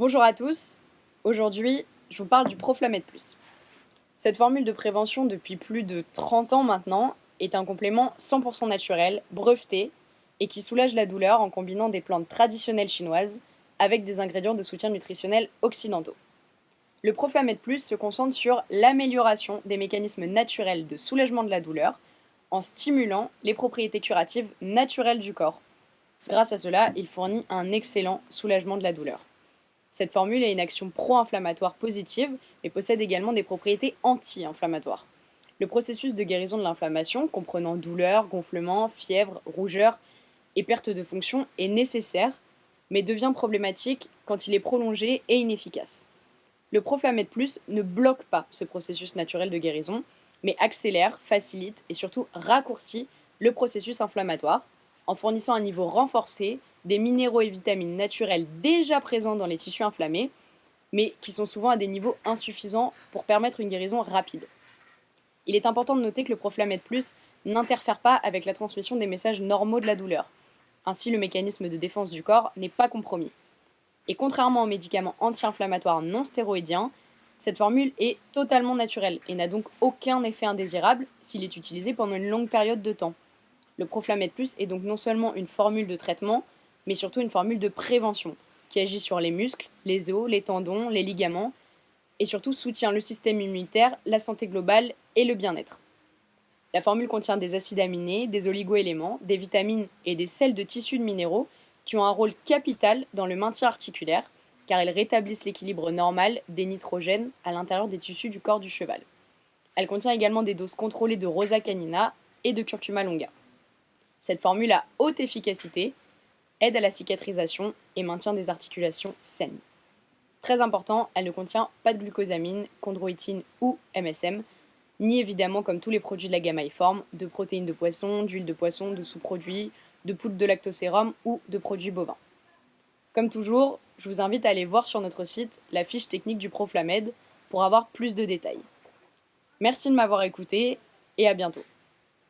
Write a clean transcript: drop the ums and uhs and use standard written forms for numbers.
Bonjour à tous, aujourd'hui je vous parle du Proflamed Plus. Cette formule de prévention depuis plus de 30 ans maintenant est un complément 100% naturel, breveté et qui soulage la douleur en combinant des plantes traditionnelles chinoises avec des ingrédients de soutien nutritionnel occidentaux. Le Proflamed Plus se concentre sur l'amélioration des mécanismes naturels de soulagement de la douleur en stimulant les propriétés curatives naturelles du corps. Grâce à cela, il fournit un excellent soulagement de la douleur. Cette formule a une action pro-inflammatoire positive, mais possède également des propriétés anti-inflammatoires. Le processus de guérison de l'inflammation, comprenant douleur, gonflement, fièvre, rougeur et perte de fonction, est nécessaire, mais devient problématique quand il est prolongé et inefficace. Le Proflamed Plus ne bloque pas ce processus naturel de guérison, mais accélère, facilite et surtout raccourcit le processus inflammatoire en fournissant un niveau renforcé des minéraux et vitamines naturels déjà présents dans les tissus inflammés, mais qui sont souvent à des niveaux insuffisants pour permettre une guérison rapide. Il est important de noter que le Proflamed Plus n'interfère pas avec la transmission des messages normaux de la douleur. Ainsi, le mécanisme de défense du corps n'est pas compromis. Et contrairement aux médicaments anti-inflammatoires non stéroïdiens, cette formule est totalement naturelle et n'a donc aucun effet indésirable s'il est utilisé pendant une longue période de temps. Le Proflamed Plus est donc non seulement une formule de traitement, mais surtout une formule de prévention qui agit sur les muscles, les os, les tendons, les ligaments et surtout soutient le système immunitaire, la santé globale et le bien-être. La formule contient des acides aminés, des oligoéléments, des vitamines et des sels de tissus de minéraux qui ont un rôle capital dans le maintien articulaire car elles rétablissent l'équilibre normal des nitrogènes à l'intérieur des tissus du corps du cheval. Elle contient également des doses contrôlées de Rosa canina et de Curcuma longa. Cette formule à haute efficacité aide à la cicatrisation et maintient des articulations saines. Très important, elle ne contient pas de glucosamine, chondroïtine ou MSM, ni évidemment, comme tous les produits de la gamme iForm, de protéines de poisson, d'huile de poisson, de sous-produits, de poudre de lactosérum ou de produits bovins. Comme toujours, je vous invite à aller voir sur notre site la fiche technique du Proflamed pour avoir plus de détails. Merci de m'avoir écouté et à bientôt.